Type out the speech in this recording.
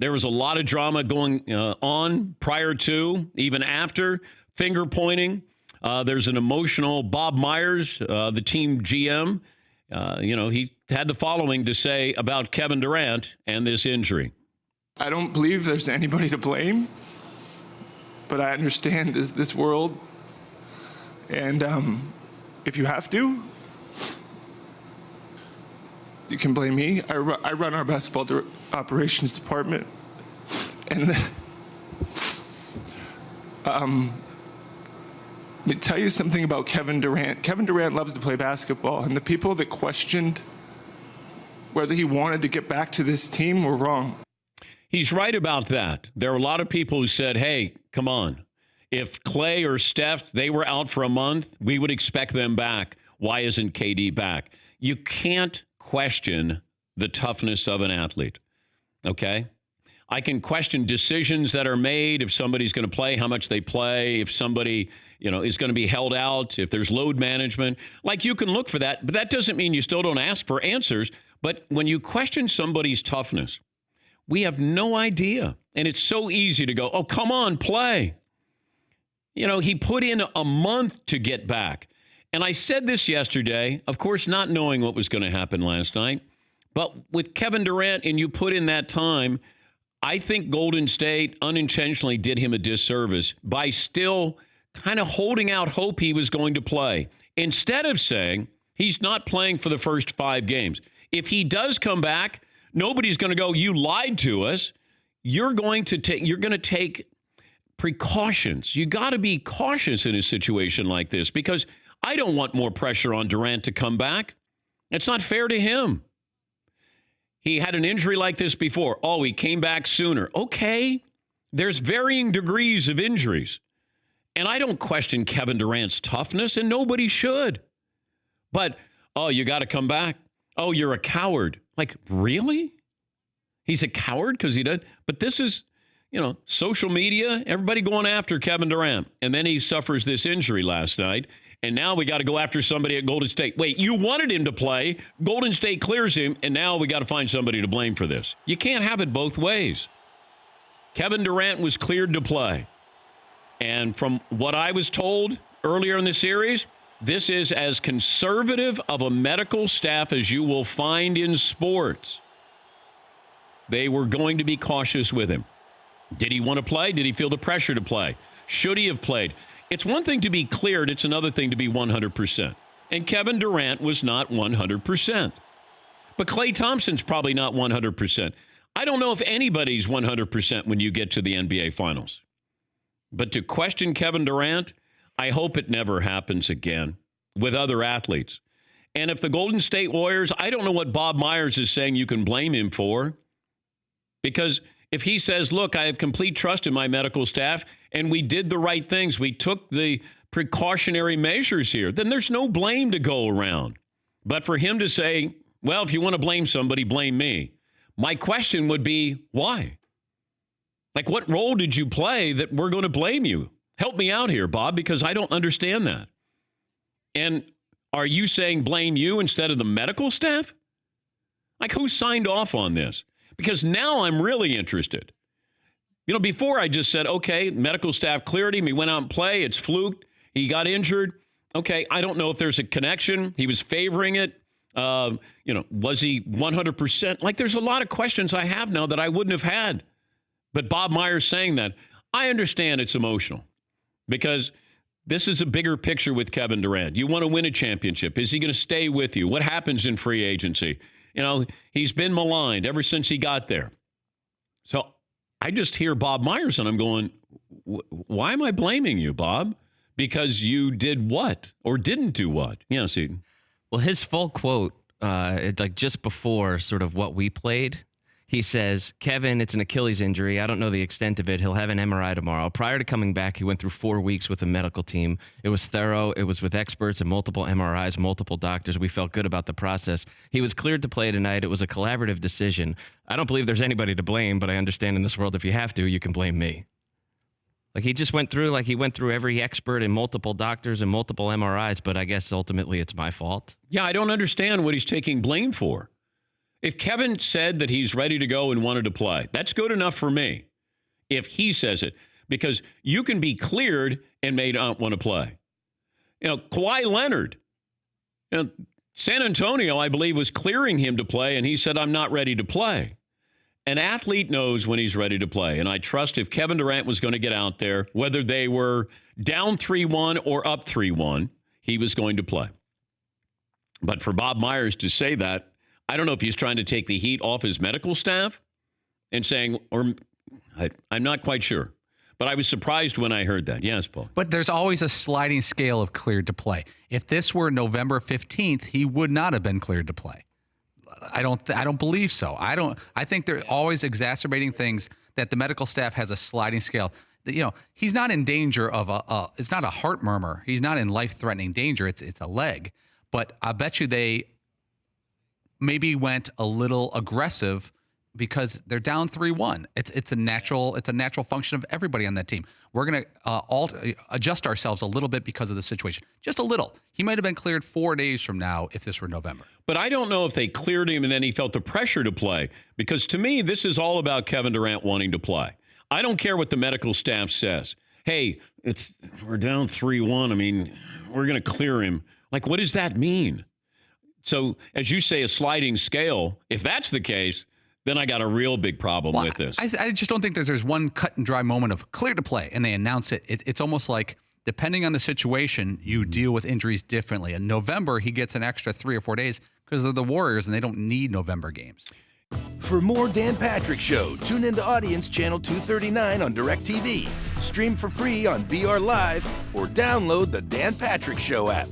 There was a lot of drama going on prior to, even after, finger pointing. There's an emotional Bob Myers, the team GM. He had the following to say about Kevin Durant and this injury. I don't believe there's anybody to blame, but I understand this world. And if you have to, you can blame me. I run our basketball operations department. And let me tell you something about Kevin Durant. Kevin Durant loves to play basketball, and the people that questioned whether he wanted to get back to this team were wrong. He's right about that. There are a lot of people who said, hey, come on. If Clay or Steph, they were out for a month, we would expect them back. Why isn't KD back? You can't question the toughness of an athlete, okay? I can question decisions that are made, if somebody's going to play, how much they play, if somebody, is going to be held out, if there's load management. Like, you can look for that, but that doesn't mean you still don't ask for answers. But when you question somebody's toughness, we have no idea. And it's so easy to go, oh, come on, play. He put in a month to get back. And I said this yesterday, of course, not knowing what was going to happen last night. But with Kevin Durant, and you put in that time, I think Golden State unintentionally did him a disservice by still kind of holding out hope he was going to play, instead of saying he's not playing for the first 5 games. If he does come back, nobody's going to go, you lied to us. You're going to take precautions. You got to be cautious in a situation like this, because I don't want more pressure on Durant to come back. It's not fair to him. He had an injury like this before. Oh, he came back sooner. Okay, there's varying degrees of injuries. And I don't question Kevin Durant's toughness, and nobody should. But, oh, you got to come back. Oh, you're a coward. Like, really? He's a coward because he did? But this is, social media, everybody going after Kevin Durant. And then he suffers this injury last night. And now we got to go after somebody at Golden State. Wait, you wanted him to play. Golden State clears him. And now we got to find somebody to blame for this. You can't have it both ways. Kevin Durant was cleared to play. And from what I was told earlier in the series, this is as conservative of a medical staff as you will find in sports. They were going to be cautious with him. Did he want to play? Did he feel the pressure to play? Should he have played? It's one thing to be cleared. It's another thing to be 100%. And Kevin Durant was not 100%. But Klay Thompson's probably not 100%. I don't know if anybody's 100% when you get to the NBA Finals. But to question Kevin Durant, I hope it never happens again with other athletes. And if the Golden State Warriors, I don't know what Bob Myers is saying you can blame him for. Because if he says, look, I have complete trust in my medical staff, and we did the right things, we took the precautionary measures here, then there's no blame to go around. But for him to say, well, if you want to blame somebody, blame me. My question would be, why? Like, what role did you play that we're going to blame you? Help me out here, Bob, because I don't understand that. And are you saying blame you instead of the medical staff? Like, who signed off on this? Because now I'm really interested. Before I just said, okay, medical staff cleared him. He went out and played. It's fluked. He got injured. Okay, I don't know if there's a connection. He was favoring it. Was he 100%? Like, there's a lot of questions I have now that I wouldn't have had. But Bob Myers saying that, I understand it's emotional because this is a bigger picture with Kevin Durant. You want to win a championship. Is he going to stay with you? What happens in free agency? He's been maligned ever since he got there. So I just hear Bob Myers and I'm going, why am I blaming you, Bob? Because you did what or didn't do what? Yeah, see. Well, his full quote, just before sort of what we played, he says, Kevin, it's an Achilles injury. I don't know the extent of it. He'll have an MRI tomorrow. Prior to coming back, he went through 4 weeks with a medical team. It was thorough. It was with experts and multiple MRIs, multiple doctors. We felt good about the process. He was cleared to play tonight. It was a collaborative decision. I don't believe there's anybody to blame, but I understand in this world, if you have to, you can blame me. Like, he just went through every expert and multiple doctors and multiple MRIs, but I guess ultimately it's my fault. Yeah, I don't understand what he's taking blame for. If Kevin said that he's ready to go and wanted to play, that's good enough for me. If he says it, because you can be cleared and may not want to play. Kawhi Leonard, San Antonio, I believe, was clearing him to play, and he said, I'm not ready to play. An athlete knows when he's ready to play, and I trust if Kevin Durant was going to get out there, whether they were down 3-1 or up 3-1, he was going to play. But for Bob Myers to say that, I don't know if he's trying to take the heat off his medical staff and saying, or I'm not quite sure. But I was surprised when I heard that. Yes, Paul. But there's always a sliding scale of cleared to play. If this were November 15th, he would not have been cleared to play. I don't believe so. I think they're always exacerbating things that the medical staff has a sliding scale. He's not in danger of it's not a heart murmur. He's not in life-threatening danger. It's a leg. But I bet you they maybe went a little aggressive because they're down 3-1. It's a natural function of everybody on that team. We're going to adjust ourselves a little bit because of the situation. Just a little. He might have been cleared 4 days from now if this were November. But I don't know if they cleared him and then he felt the pressure to play, because to me, this is all about Kevin Durant wanting to play. I don't care what the medical staff says. Hey, we're down 3-1. I mean, we're going to clear him. Like, what does that mean? So, as you say, a sliding scale, if that's the case, then I got a real big problem with this. I just don't think there's one cut and dry moment of clear to play and they announce it. It's almost like, depending on the situation, you deal with injuries differently. In November, he gets an extra 3 or 4 days because they're the Warriors and they don't need November games. For more Dan Patrick Show, tune into Audience Channel 239 on DirecTV. Stream for free on BR Live or download the Dan Patrick Show app.